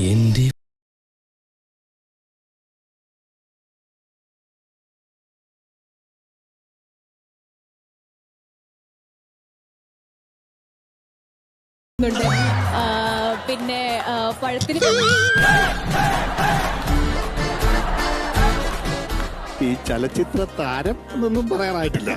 എന്റെ പിന്നെ പഴത്തിന് ഈ ചലച്ചിത്ര താരം എന്നൊന്നും പറയാനായിട്ടില്ല.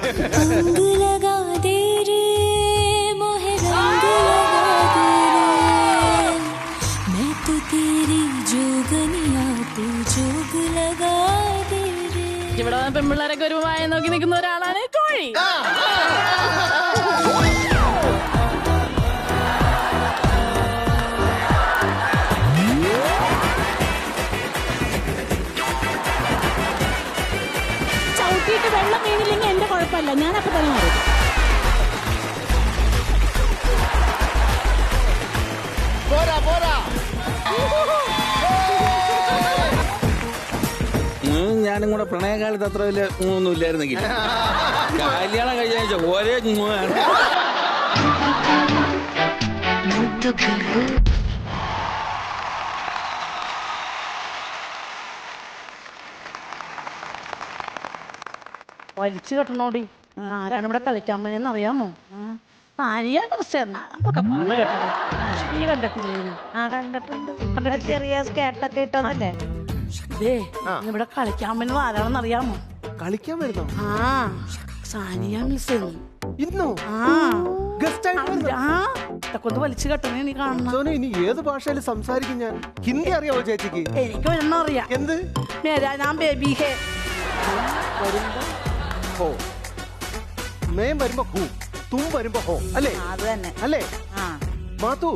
ഇവിടെ പെൺപിള്ളേരൊക്കെ ഒരു വായ നോക്കി നിൽക്കുന്ന ഒരാളാണ് കോഴി. ചവിട്ടിയിട്ട് വെള്ളം വീണില്ലെങ്കിൽ എന്റെ കുഴപ്പമില്ല, ഞാനപ്പോ തന്നെ മാറും. ഞാനും കൂടെ പ്രണയകാലത്ത് അത്ര വലിയ ഒന്നും ഇല്ലായിരുന്നെങ്കിൽ കല്യാണം കഴിച്ച ഒരേ വലിച്ചു കെട്ടണോടി. ആരാണ് ഇവിടെ കളിക്കാൻ പോയെന്ന് അറിയാമോ? കണ്ടിട്ടില്ലേ? ചെറിയ സ്കേട്ടൊക്കെ ഇട്ടതല്ലേ ഇവിടെ കളിക്കാൻ പറ്റുന്നത് ആരാണെന്ന് അറിയാമോ? കളിക്കാൻ വരുന്നോ? സാനിയ മിസ് ഇന്നോ? ഇതൊക്കെ വലിച്ചു കെട്ടണേ നീ കാണണം. ഇനി ഏത് ഭാഷയിൽ സംസാരിക്കും? ഞാൻ ഹിന്ദി അറിയാമോ ചേച്ചിക്ക്? എനിക്ക് ഒരെണ്ണം അറിയാം. എന്ത്? ഞാൻ ബേബി ഹേ ഹോ, മേം വരുമ്പോ ഹൂ, തും വരുമ്പോ ഹോ, അല്ലേ? അത് തന്നെ അല്ലേ? മാത്തു,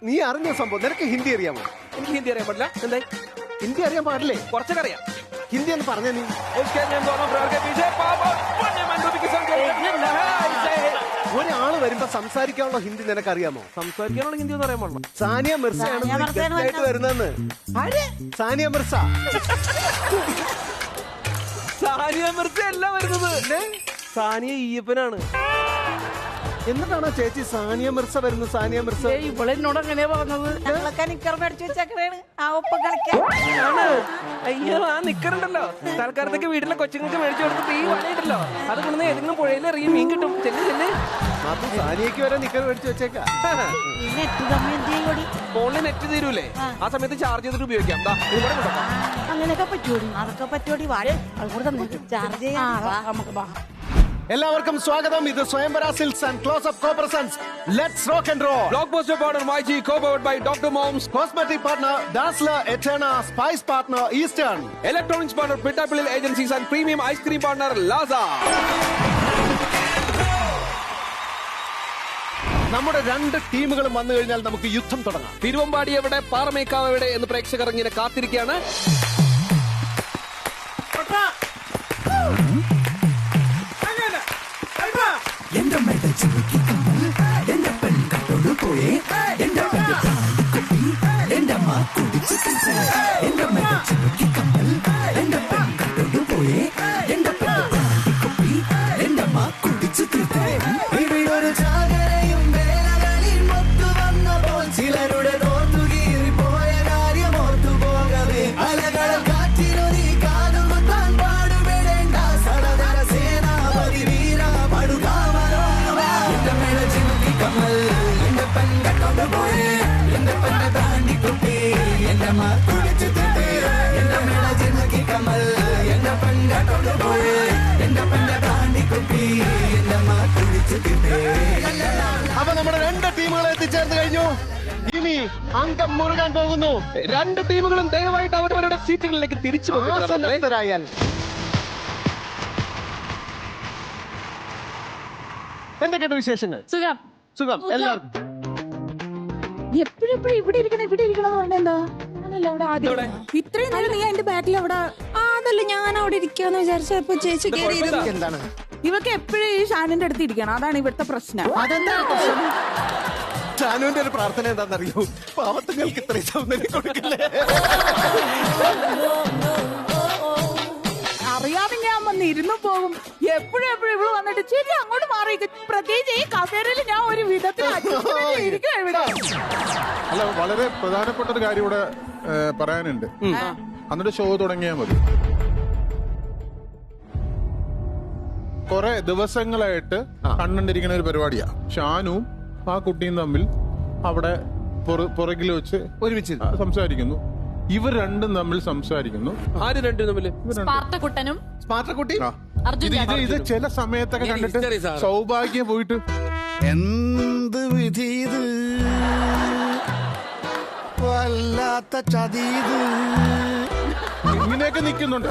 നീ അറിഞ്ഞ സംഭവം നിനക്ക് ഹിന്ദി അറിയാമോ? എനിക്ക് ഹിന്ദി അറിയാൻ പാടില്ല. എന്തായി? ഹിന്ദി അറിയാൻ പാടില്ലേ? കുറച്ചൊക്കെ അറിയാം. ഹിന്ദി എന്ന് പറഞ്ഞ നീ ഒരാള് വരുമ്പോ സംസാരിക്കാനുള്ള ഹിന്ദി നിനക്കറിയാമോ? സംസാരിക്കാനുള്ള ഹിന്ദി ഒന്നും അറിയാൻ പാടില്ല. സാനിയ മിർസയാണ് വരുന്നതെന്ന്. സാനിയ മിർസ. സാനിയ മിർസ അല്ല വരുന്നത്, സാനിയ ഈയപ്പനാണ്. എന്നിട്ടാണോ ചേച്ചി സാനിയ മിർസ വരുന്നത്? സാനിയ മിർസ ഇവിടെ എന്നോട് എങ്ങനെയാ പറഞ്ഞത്? അയ്യോ, ആ നിക്കറുണ്ടല്ലോ തൽക്കാലത്തേക്ക് വീട്ടിലെ കൊച്ചുങ്ങൾക്ക് മേടിച്ചു കൊടുത്തിട്ട് ഈ വലയുണ്ടല്ലോ അത് കൊണ്ടുവന്ന് ഏതെങ്കിലും പുഴയിൽ എറിയും മീൻ കിട്ടും. ചെല്ല് ചെല്ല്. അത് സാനിയക്ക് വരെ നിക്കർ മേടിച്ചു വെച്ചേക്കാ. ഫോണിൽ നെറ്റ് തീരൂലേ? ആ സമയത്ത് ചാർജ് ചെയ്തിട്ട് ഉപയോഗിക്കാം. അങ്ങനെയൊക്കെ പറ്റൂടി? അതൊക്കെ പറ്റൂടി. ചാർജ് ചെയ്യാം. എല്ലാവർക്കും സ്വാഗതം. ഇത് Swayamvara silks and close up corporations let's rock and roll. Blockbuster partner YG, co-powered by Dr. Moms, cosmetic partner Dazzler Eterna, spice partner Eastern, electronics partner Pitapillil Agencies and premium ice cream partner Laza. നമ്മുടെ രണ്ട് ടീമുകളും വന്നു കഴിഞ്ഞാൽ നമുക്ക് യുദ്ധം തുടങ്ങാം. തിരുവമ്പാടി എവിടെ, പാറമേക്കാവ് എവിടെ എന്ന് പ്രേക്ഷകർ ഇങ്ങനെ കാത്തിരിക്കുകയാണ്. ചിലരുടെ തോത്തുകീറി പോയ കാര്യം ഓർത്തു പോകവേ അലകള കാറ്റിനൊരു കാതുകുത്താൻ പാടുപെടേണ്ട സടതര സേനാപതി വീര പടുകാമരോ എന്റെ മേള ചിമുക്കി കമ്മൽ എന്റെ പെൺ കട്ടോണ്ട് പോയേ എന്റെ പെണ്ണെ താണ്ടിക്കുട്ടി എന്റെ മാ കുടിച്ചു തിട്ടേ എന്റെ മേള ചിമുക്കി കമ്മൽ എന്റെ പെൺ കട്ടോണ്ട് പോയേ എന്റെ പെണ്ണെ താണ്ടിക്കുട്ടി എന്റെ മാ കുടിച്ചു തിട്ടേ. അപ്പൊ നമ്മുടെ രണ്ട് ടീമുകൾ എത്തിച്ചേർന്ന് കഴിഞ്ഞു. ഇനി അംഗം മുറുകാൻ പോകുന്നു. രണ്ട് ടീമുകളും ദയവായിട്ട് അവരവരുടെ സീറ്റുകളിലേക്ക് തിരിച്ചു ആസന്നസ്ഥരായാൽ. എന്തൊക്കെയാണ് വിശേഷങ്ങൾ? സുഖം സുഖം എല്ലാവർക്കും. എപ്പോഴും ഇവിടെ ഇരിക്കണം പറഞ്ഞെന്താ? അവിടെ ആദ്യം ഇത്രയും നേരം നീ എന്റെ ബാക്കിൽ അവിടെ അതല്ല ഞാൻ അവിടെ ഇരിക്കാന്ന് വിചാരിച്ചപ്പോ ചേച്ചി എന്താണ് ഇവക്ക് എപ്പോഴും ഈ ഷാനിന്റെ അടുത്ത് ഇരിക്കണം, അതാണ് ഇവിടുത്തെ പ്രശ്നം. അതെന്താ പ്രശ്നം? ഷാനുവിന്റെ ഒരു പ്രാർത്ഥന എന്താണെന്നറിയോ? പാവത്തുങ്ങൾക്ക് ഇത്രയും സൗന്ദര്യം കൊടുക്കില്ലേ? അറിയാതെ ഞാൻ വന്ന് ഇരുന്നു പോകും. എപ്പോഴും ഇവിടെ വന്നിട്ട് ശരി അങ്ങോട്ട് മാറി. പ്രത്യേകിച്ച് ഈ കസേരയിൽ ഞാൻ ഒരു വിധത്തിൽ ഇരിക്കും ഇവിടെ. അല്ല, വളരെ പ്രധാനപ്പെട്ട ഒരു കാര്യം ഇവിടെ പറയാനുണ്ട്. എന്നിട്ട് ഷോ തുടങ്ങിയാൽ മതി. കുറെ ദിവസങ്ങളായിട്ട് കണ്ടുകൊണ്ടിരിക്കുന്ന ഒരു പരിപാടിയാ. ഷാനുവും ആ കുട്ടിയും തമ്മിൽ അവിടെ പുറകിൽ വെച്ച് ഒരുമിച്ച് സംസാരിക്കുന്നു. ഇവർ രണ്ടും തമ്മിൽ സംസാരിക്കുന്നു. ആര് രണ്ടും തമ്മില്? സ്പാർട്ടക്കുട്ടനും സ്മാർട്ടക്കുട്ടി ഇത് ചില സമയത്തൊക്കെ കണ്ടിട്ട് സൗഭാഗ്യം പോയിട്ട് എന്ത് വിധി ഇത്, വല്ലാത്ത ചതീത്, ഇങ്ങനെയൊക്കെ നിൽക്കുന്നുണ്ട്.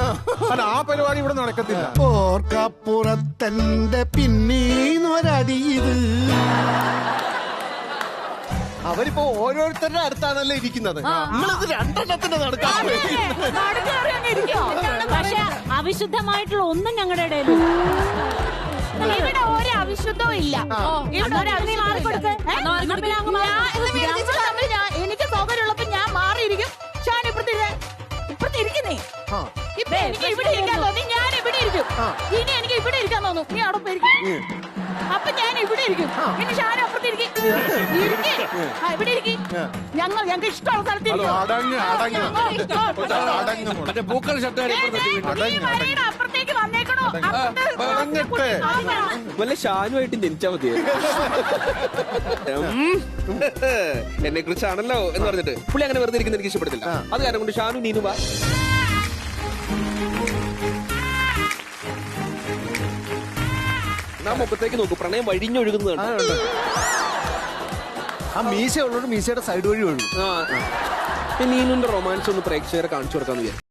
അല്ല, ആ പരിപാടി ഇവിടെ നടക്കത്തില്ല. ഓർക്കപ്പുറത്തെന്റെ പിന്നീന്നൊരടിയത്. അവരിപ്പോ ഓരോരുത്തരുടെ അടുത്താണല്ലോ ഇരിക്കുന്നത്. നമ്മളിത് രണ്ടെണ്ണത്തിന്റെ നടക്കാൻ പക്ഷെ അവിശുദ്ധമായിട്ടുള്ള ഒന്നും ഞങ്ങളുടെ ഇടയിലും ഇവിടെ ഒരു അവിശുദ്ധവും ഇല്ല. എനിക്ക് സൗകര്യമുള്ളപ്പോ ഞാൻ മാറിയിരിക്കും. ഷാൻ ഇപ്പുറത്തിരിക്കുന്നേ. ഇപ്പൊ എനിക്ക് ഇവിടെ ഇരിക്കാൻ തോന്നി, ഞാൻ ഇവിടെ ഇരിക്കും. ഇനി എനിക്ക് ഇവിടെ ഇരിക്കാൻ തോന്നും, നീ അവിടെ പോയിരിക്കും. അപ്പൊ ഞാൻ ഇവിടെ ഇരിക്കും. ഇനി ഷാൻ അപ്പുറത്തിരിക്കും. ഇവിടെ ഇരിക്കും. ഞങ്ങൾക്ക് ഇഷ്ടമുള്ള സ്ഥലത്തിരിക്കും. മറ്റേ പൂക്കൾ ഷർട്ട് അപ്പുറത്തേക്ക് വന്നേക്കണോ? വല്ല ഷാനുമായിട്ട് ജനിച്ചാ മതിയോ? എന്നെ കുറിച്ചാണല്ലോ എന്ന് പറഞ്ഞിട്ട് പുള്ളി അങ്ങനെ വെറുതെ ഇരിക്കുന്ന എനിക്ക് ഇഷ്ടപ്പെടത്തില്ല. അത് കാരണം കൊണ്ട് ഷാനു നീനു വാ. നാം മുഖത്തേക്ക് നോക്കൂ, പ്രണയം വഴിഞ്ഞൊഴുകുന്നതാണ്. ആ മീശ ഉള്ളൊരു മീശയുടെ സൈഡ് വഴി ഒഴുകും. നീനുന്റെ റൊമാൻസ് ഒന്ന് പ്രേക്ഷകരെ കാണിച്ചു കൊടുക്കാന്ന് വിചാരിച്ചു.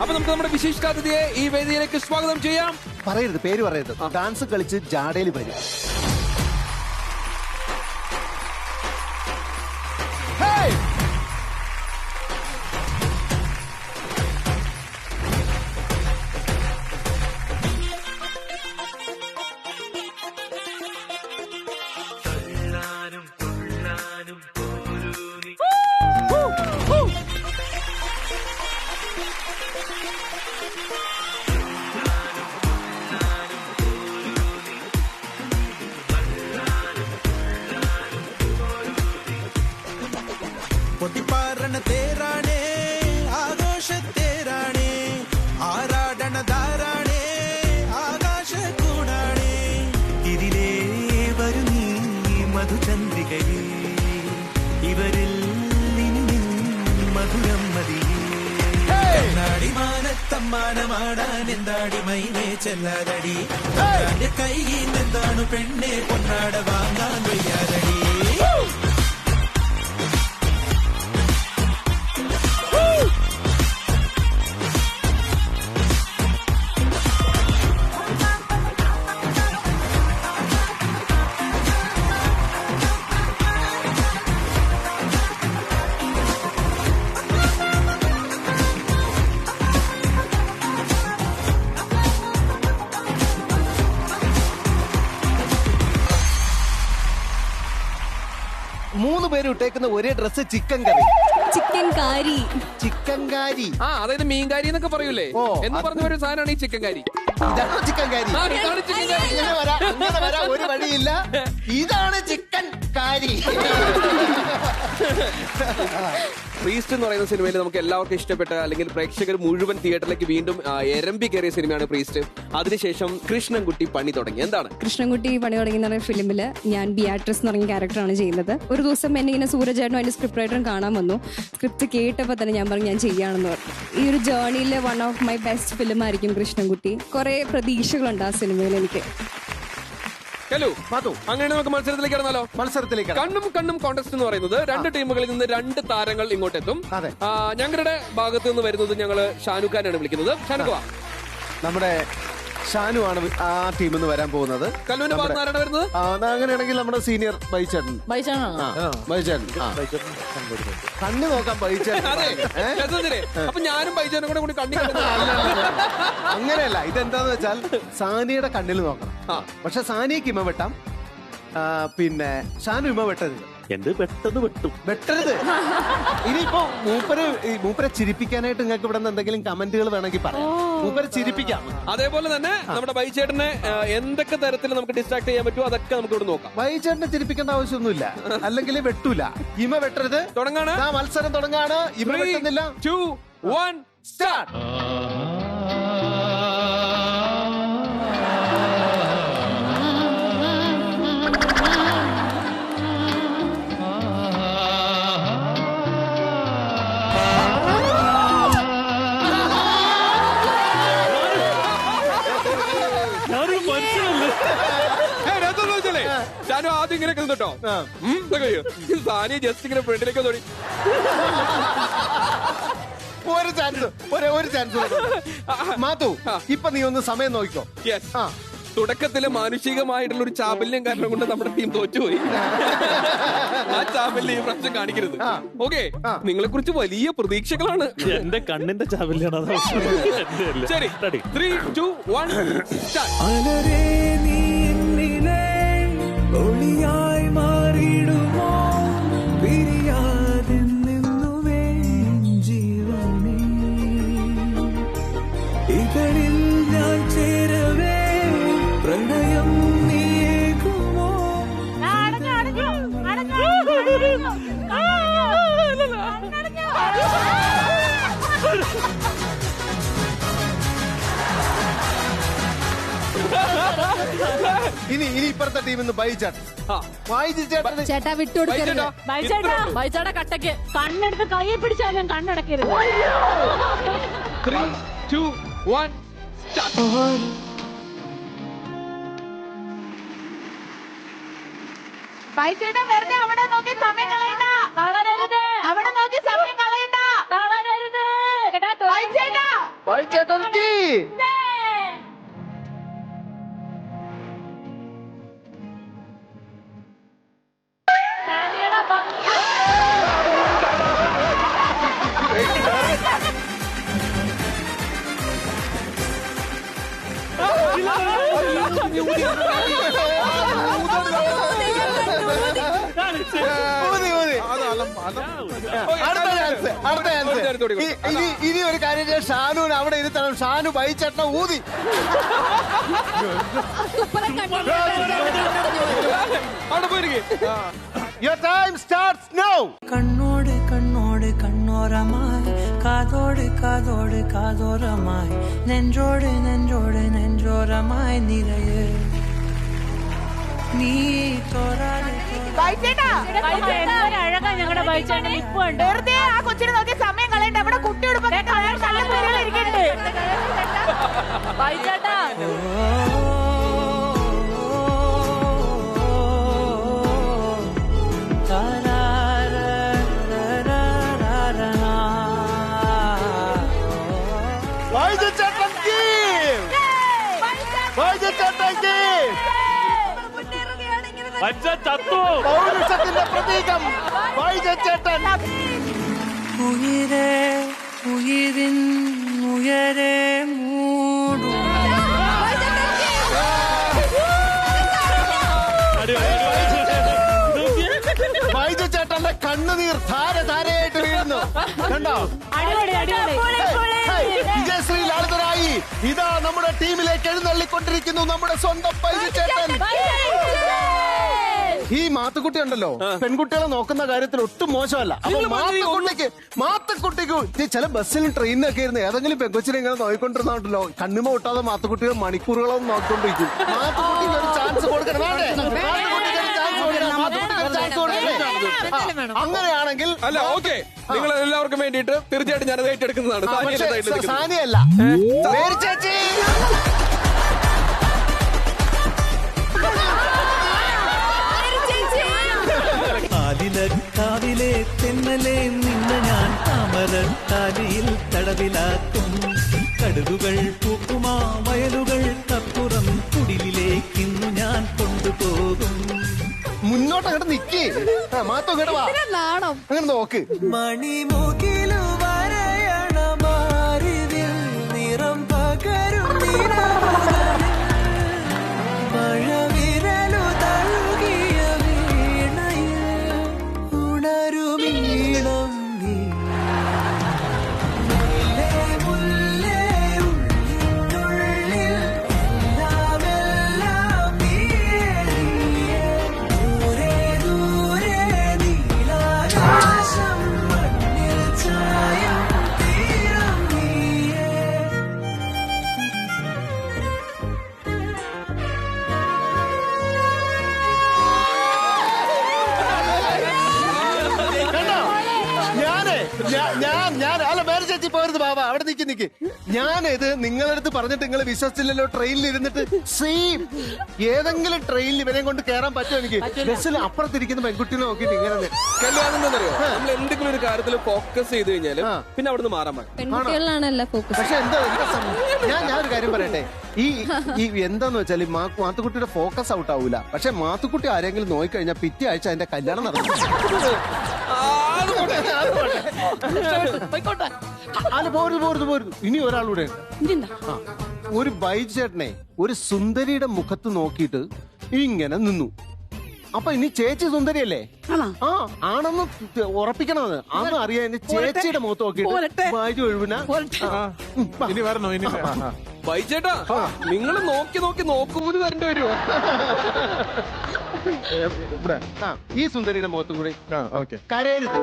അപ്പൊ നമുക്ക് നമ്മുടെ വിശിഷ്ടാതിഥിയെ ഈ വേദിയിലേക്ക് സ്വാഗതം ചെയ്യാം. പറയരുത്, പേര് പറയരുത്. ഡാൻസ് കളിച്ച് ജാടയിൽ വരും. പൊട്ടിപ്പാറണ തേരാണേ, ആഘോഷത്തേരാണേ, ആരാടണ ധാരാണേ, ആകാശ കൂടാണേ, ഇതിലേ വരുന്നീ മധുചന്ദ്രികയേ, ഇവരിൽ മധുരം മതിയേ. മാനത്തമ്മാനമാടാൻ എന്താടി മൈനേ ചെല്ലാതടി, കയ്യിൽ എന്താണ് പെണ്ണെ പൊന്നാട വാങ്ങാൻ വയ്യാതടി. 3 പേര് ഇട്ടേക്കുന്ന ഒരേ ഡ്രസ് ചിക്കൻ കറി. ചിക്കൻ കാരി. ചിക്കൻ കാരി. അതായത് മീൻകാരി എന്നൊക്കെ പറയൂലേ ഓ, എന്ന് പറഞ്ഞ ഒരു സാധനമാണ് ഈ ചിക്കൻ കാരി. ഇതാണോ ചിക്കൻ കാരി? ഇതാണ് ചിക്കൻ കാരി. അങ്ങനെ വരാൻ ഒരു വഴിയില്ല. ഇതാണ് ചിക്കൻ കാരി. പ്രീസ്റ്റ് എന്ന് പറയുന്ന സിനിമയിൽ നമുക്ക് എല്ലാവർക്കും ഇഷ്ടപ്പെട്ട അല്ലെങ്കിൽ പ്രേക്ഷകർ മുഴുവൻ തിയേറ്ററിലേക്ക് വീണ്ടും എരമ്പി കയറിയ സിനിമയാണ് പ്രീസ്റ്റ്. അതിനുശേഷം കൃഷ്ണൻകുട്ടി പണി തുടങ്ങി. എന്താണ് കൃഷ്ണൻകുട്ടി പണി തുടങ്ങി എന്ന് പറയുന്ന ഫിലിമിൽ ഞാൻ ബിയാട്രിസ് എന്ന് പറഞ്ഞ ക്യാരക്ടറാണ് ചെയ്യുന്നത്. ഒരു ദിവസം എന്നെ ഇങ്ങനെ സൂരജേട്ടനും അതിന്റെ സ്ക്രിപ്റ്റ് റൈറ്ററും കാണാൻ വന്നു. സ്ക്രിപ്റ്റ് കേട്ടപ്പോൾ തന്നെ ഞാൻ പറഞ്ഞു ഞാൻ ചെയ്യാണെന്ന് പറഞ്ഞു. ഈ ഒരു ജേർണിയിലെ one of my best film ആയിരിക്കും കൃഷ്ണൻകുട്ടി. കുറെ പ്രതീക്ഷകളുണ്ട് ആ സിനിമയിൽ എനിക്ക്. അങ്ങനെ നമുക്ക് മത്സരത്തിലേക്ക് ഇറങ്ങാലോ. മത്സരത്തിലേക്ക് കണ്ണും കണ്ണും കോൺടെസ്റ്റ് എന്ന് പറയുന്നത് 2 ടീമുകളിൽ നിന്ന് 2 താരങ്ങൾ ഇങ്ങോട്ടെത്തും. അതെ. ഞങ്ങളുടെ ഭാഗത്ത് നിന്ന് വരുന്നത് ഞങ്ങള് ഷാനുഖാനാണ് വിളിക്കുന്നത്. ഷാനുഖ, നമ്മുടെ ഷാനു ആണ് ആ ടീമിൽ നിന്ന് വരാൻ പോകുന്നത്. കല്ലൂരിന്റെ ഭാഗത്ത് ആരാണ് വരുന്നത്? അങ്ങനെയാണെങ്കിൽ നമ്മുടെ സീനിയർ ബൈച്ചേട്ടൻ. കണ്ണു നോക്കാൻ ബൈച്ചേട്ടൻ. അപ്പൊ ഞാനും ബൈജാനും കൂടെ കണ്ണി. അങ്ങനെയല്ല, ഇതെന്താന്ന് വെച്ചാൽ സാനിയുടെ കണ്ണിൽ നോക്കണം. പക്ഷെ സാനിയക്ക് ഇമ വെട്ടാം, പിന്നെ ഷാനു ഇമ വെട്ടരുത്. എന്ത് പെട്ടെന്ന് വെട്ടരുത്. ഇനിയിപ്പോ മൂപ്പരെ ചിരിപ്പിക്കാനായിട്ട് നിങ്ങൾക്ക് ഇവിടെ നിന്ന് എന്തെങ്കിലും കമന്റുകൾ വേണമെങ്കിൽ പറയാം. മൂപ്പരെ ചിരിപ്പിക്കാം. അതേപോലെ തന്നെ നമ്മുടെ ബൈച്ചേട്ടനെ എന്തൊക്കെ തരത്തിൽ നമുക്ക് ഡിസ്ട്രാക്ട് ചെയ്യാൻ പറ്റുമോ അതൊക്കെ നമുക്ക് ഇവിടെ നോക്കാം. ബൈച്ചേട്ടനെ ചിരിപ്പിക്കേണ്ട ആവശ്യമൊന്നുമില്ല, അല്ലെങ്കിൽ വെട്ടൂല. ഇമ വെട്ടരുത്. തുടങ്ങാണ്. മത്സരം തുടങ്ങാണ്. ഇമ വെട്ടുന്നില്ല. 2, 1 സ്റ്റാർട്ട്. ഷാനു ആദ്യം ഇങ്ങനെ കേട്ടോ. സാനി ജസ്റ്റ് ഇങ്ങനെ ഫ്രണ്ടിലേക്ക് തോടി. ഒരു ചാൻസ് മാത്തു. ഇപ്പൊ നീ ഒന്ന് സമയം നോക്കിക്കോ. തുടക്കത്തില് മാനുഷികമായിട്ടുള്ള ഒരു ചാബല്യം കാരണം കൊണ്ട് നമ്മുടെ ടീം തോറ്റുപോയി. ആ ചാബല്യം ഈ പ്രാവശ്യം കാണിക്കരുത്. ഓക്കെ, നിങ്ങളെ കുറിച്ച് വലിയ പ്രതീക്ഷകളാണ്. എന്റെ കണ്ണിന്റെ ചാബല്യാണ്. ശരി, 3, 2, 1 സ്റ്റാർട്ട്. ഒളിയായി മാറിടുമോ പിരിയാതെന്നുവേ ജീവനേ ഇതളിൽ ഞാൻ ചേരവേ പ്രണയം നീക്കുമോ. ഇനി ഇപ്പുറത്തെ ടീമിൽ നിന്ന് ബൈച്ചേട്ടൻ. ചേട്ടാ വിട്ടുകൊടുക്കരുത്. ബൈച്ചേട്ടാ കട്ടക്ക് കണ്ണെടുത്ത് കയ്യെ പിടിച്ചാലും കണ്ണടക്കരുത്. 3, 2, 1 സ്റ്റാർട്ട്. ബൈച്ചേട്ടാ വെറുതെ അവിടെ നോക്കി സമയം കളയണ്ട. അവിടെ നോക്കി സമയം കളയണ്ട. ബൈച്ചേട്ടൻ ഇനി ഒരു കാര്യം ചെയ്യാം. ഷാനുവിന് അവിടെ ഇരുത്തണം. ഷാനു ബൈച്ചേട്ടനെ ഊതി. Your time starts now. കണ്ണോട് കണ്ണോട് കണ്ണോരമായി കാതോട് കാതോട് കാതോരമായി നെഞ്ചോട് നെഞ്ചോട് നെഞ്ചോരമായി നിറയെ നീ തോരാതെ അഴകാ ഞങ്ങളുടെ ബൈച്ചേട്ടൻ. ഇപ്പൊ വെറുതെ ആ കൊച്ചിനെ നോക്കി സമയം കളയണ്ട. അവിടെ കുട്ടിയോട് ഇരിക്കണ്ട് ബൈച്ചേട്ടാ. പൗരുഷത്തിന്റെ പ്രതീകം ബൈച്ചേട്ടൻ. ഉയരെ ഉയരിൻ ഉയരെ മൂടും ബൈച്ചേട്ടൻ പെൺകുട്ടികളുടെ കണ്ണുനീർ ധാരധാരയായിട്ട് വീഴുന്നു. കണ്ടോ? വിജയശ്രീ ലാളിതരായി ഇതാ നമ്മുടെ ടീമിലേക്ക് എഴുന്നള്ളിക്കൊണ്ടിരിക്കുന്നു നമ്മുടെ സ്വന്തം ബൈജു ചേട്ടൻ. ഈ മാത്തുക്കുട്ടി ഉണ്ടല്ലോ, പെൺകുട്ടികളെ നോക്കുന്ന കാര്യത്തിൽ ഒട്ടും മോശമല്ല. അപ്പൊ മാത്തുക്കുട്ടിക്ക് ചില ബസ്സിലും ട്രെയിനിലൊക്കെ ഇരുന്ന് ഏതെങ്കിലും പെൺകൊച്ചിനെ ഇങ്ങനെ നോക്കിക്കൊണ്ടിരുന്നുണ്ടല്ലോ, കണ്ണിമ വിട്ടാതെ മാത്തുക്കുട്ടികൾ മണിക്കൂറുകളൊന്നും നോക്കിക്കൊണ്ടിരിക്കും. മാത്തുക്കുട്ടിക്ക് ഒരു ചാൻസ് കൊടുക്കണം. അങ്ങനെയാണെങ്കിൽ അല്ല, ഓക്കെ, നിങ്ങൾ എല്ലാവർക്കും വേണ്ടിയിട്ട് തീർച്ചയായിട്ടും ഞാൻ ഏറ്റെടുക്കുന്നതാണ്. സാനിയല്ല, ചേച്ചി. കാവിലെ തെന്നലെ നിന്ന ഞാൻ താമരത്താലിയിൽ തടവിലാക്കും. കടുകുകൾ പൂക്കുമാ വയലുകൾക്കപ്പുറം കുടിലിലേക്കിന്നു ഞാൻ കൊണ്ടുപോകും. മുന്നോട്ട് അങ്ങോട്ട് നിക്കേ, മാത്തോ കേട്ടോ, അങ്ങനെ നോക്ക്. മണിമുകിലു വരയണമാരിതിൽ നിറം പകരും മഴവിരലു തഴുകിയ വീണയിൽ ഉണരുമീണം നീ. മുല്ലേ മുല്ലേ ഉള്ളിനുള്ളിൽ എല്ലാമെല്ലാം നീയേ നീയേ. ദൂരെ ദൂരെ നീലാകാശം മണ്ണിൽ ചായും തീരം നീയേ. കണ്ടോ? ഞാൻ അല്ല, വേറെ ചേച്ചി പോരുത് ബാബ, അവിടെ നിക്ക്. ഞാനിത് നിങ്ങളടുത്ത് പറഞ്ഞിട്ട് നിങ്ങൾ വിശ്വസിച്ചില്ലല്ലോ. ട്രെയിനിൽ ഇരുന്നിട്ട് സെയിം ഏതെങ്കിലും ട്രെയിനിൽ ഇവരെ കൊണ്ട് കയറാൻ പറ്റുമോ? എനിക്ക് ബസ്സിൽ അപ്പുറത്തിരിക്കുന്ന പെൺകുട്ടിനെ നോക്കിയിട്ട് ഇങ്ങനെ കല്യാണം എന്താണെന്നറിയോ, നമ്മൾ എന്തെങ്കിലും ഒരു കാര്യത്തിൽ ഫോക്കസ് ചെയ്ത് കഴിഞ്ഞാൽ പിന്നെ അവിടുന്ന് മാറാൻ പാടില്ല. പെൺകുട്ടികളിലാണല്ല ഫോക്കസ്. പക്ഷെ എന്താ ഞാനൊരു കാര്യം പറയട്ടെ, ഈ എന്താന്ന് വെച്ചാൽ മാത്തുക്കുട്ടിയുടെ ഫോക്കസ് ഔട്ട് ആവൂല. പക്ഷെ മാത്തുക്കുട്ടി ആരെങ്കിലും നോക്കിക്കഴിഞ്ഞാൽ പിറ്റേ ആഴ്ച അതിന്റെ കല്യാണം നടക്കും. അല്ല, പോരുത്. ഇനി ഒരാളൂടെ ഒരു ബൈജു ചേട്ടനെ ഒരു സുന്ദരിയുടെ മുഖത്ത് നോക്കിയിട്ട് ഇങ്ങനെ നിന്നു. അപ്പൊ ഇനി ചേച്ചി സുന്ദരിയല്ലേ? ആ, ആണെന്ന് ഉറപ്പിക്കണത്. അതൊന്നും അറിയാൻ ചേച്ചിയുടെ മുഖത്ത് നോക്കിയിട്ട് ബൈജു ഒഴിവിന ഇനി വരണോ? ഇനി ബൈജേട്ടാ, നിങ്ങൾ നോക്കൂലി തരേണ്ടി വരുമോ? ഈ സുന്ദരിയുടെ മുഖത്തും കൂടി ഓക്കെ. കരയരുത്.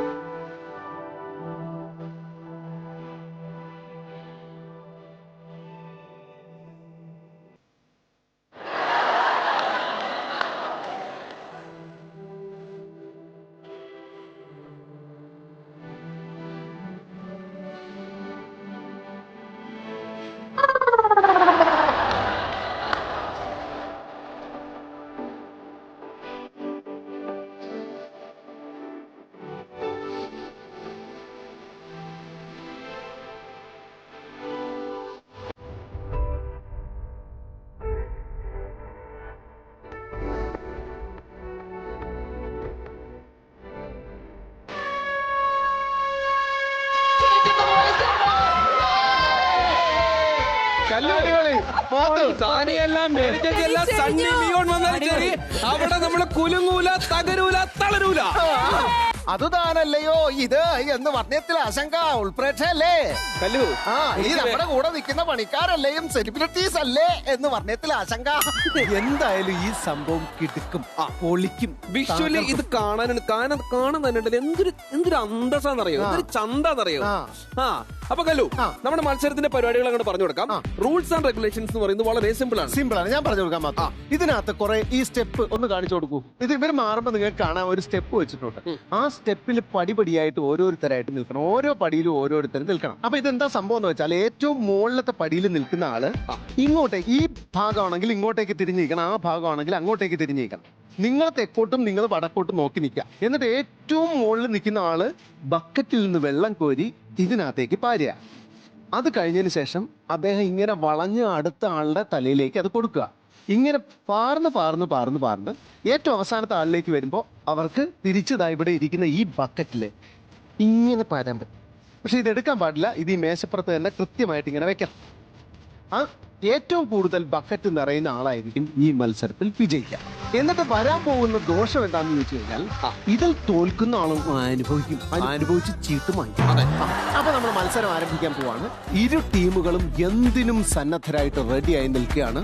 അവിടെ നമ്മള് കുലുങ്ങൂല, തകരൂല, തളരൂല. അതുതാനല്ലയോ ഇത് എന്ന് വർണ്ണയത്തിൽ ആശങ്ക ഉൾപ്രേക്ഷയല്ലേ? കല്ലു, ഈ നമ്മുടെ കൂടെ നിൽക്കുന്ന പണിക്കാരല്ലേയും സെലിബ്രിറ്റീസ് അല്ലേ എന്ന് വർണ്ണയത്തിൽ ആശങ്ക. എന്തായാലും ഈ സംഭവം കിടക്കും, പൊളിക്കും. വിഷ്വലി ഇത് കാണാൻ തന്നെ എന്തൊരു അന്തസ്സാന്നറിയോ, എന്തൊരു ചന്താന്നറിയോ. അപ്പൊ കല്ലു, നമ്മുടെ മത്സരത്തിന്റെ പരിപാടികൾ അങ്ങോട്ട് പറഞ്ഞു കൊടുക്കാം. റൂൾസ് ആൻഡ് റെഗുലേഷൻസ് എന്ന് പറയുന്നത് വളരെ സിമ്പിൾ ആണ്. ഞാൻ പറഞ്ഞു കൊടുക്കാൻ മാത്രം. ഇതിനകത്ത് കുറെ ഈ സ്റ്റെപ്പ് ഒന്ന് കാണിച്ചു കൊടുക്കൂ. ഇത് ഇവർ മാറുമ്പോ നിങ്ങൾക്ക് കാണാൻ ഒരു സ്റ്റെപ്പ് വെച്ചിട്ടുണ്ട്. ആ സ്റ്റെപ്പിൽ പടിപടിയായിട്ട് ഓരോരുത്തരായിട്ട് നിൽക്കണം. ഓരോ പടിയിലും ഓരോരുത്തരും നിൽക്കണം. അപ്പൊ ഇതെന്താ സംഭവം എന്ന് വെച്ചാൽ, ഏറ്റവും മുകളിലത്തെ പടിയിൽ നിൽക്കുന്ന ആള് ഇങ്ങോട്ടേക്ക്, ഈ ഭാഗമാണെങ്കിൽ ഇങ്ങോട്ടേക്ക് തിരിഞ്ഞിരിക്കണം, ആ ഭാഗമാണെങ്കിൽ അങ്ങോട്ടേക്ക് തിരിഞ്ഞിരിക്കണം. നിങ്ങൾ തെക്കോട്ടും നിങ്ങൾ വടക്കോട്ടും നോക്കി നിൽക്കുക. എന്നിട്ട് ഏറ്റവും മുകളിൽ നിൽക്കുന്ന ആള് ബക്കറ്റിൽ നിന്ന് വെള്ളം കോരി ഇതിനകത്തേക്ക് പാരുക. അത് കഴിഞ്ഞതിന് ശേഷം അദ്ദേഹം ഇങ്ങനെ വളഞ്ഞ് അടുത്ത ആളുടെ തലയിലേക്ക് അത് കൊടുക്കുക. ഇങ്ങനെ പാർന്ന് ഏറ്റവും അവസാനത്തെ ആളിലേക്ക് വരുമ്പോൾ അവർക്ക് തിരിച്ചതാ ഇവിടെ ഇരിക്കുന്ന ഈ ബക്കറ്റിൽ ഇങ്ങനെ പാരാൻ പറ്റും. പക്ഷെ ഇതെടുക്കാൻ പാടില്ല. ഇത് ഈ മേശപ്പുറത്ത് തന്നെ കൃത്യമായിട്ട് ഇങ്ങനെ വെക്കണം. ഏറ്റവും കൂടുതൽ ബക്കറ്റ് നിറയുന്ന ആളായിരിക്കും ഈ മത്സരത്തിൽ വിജയിക്കുക. എന്നിട്ട് വരാൻ പോകുന്ന ദോഷം എന്താണെന്ന് ചോദിച്ചു കഴിഞ്ഞാൽ ഇതിൽ തോൽക്കുന്ന ആളും അനുഭവിച്ച് ചീട്ട് വാങ്ങിക്കും. അപ്പൊ നമ്മൾ മത്സരം ആരംഭിക്കാൻ പോവാണ്. ഇരു ടീമുകളും എന്തിനും സന്നദ്ധരായിട്ട് റെഡിയായി നിൽക്കുകയാണ്.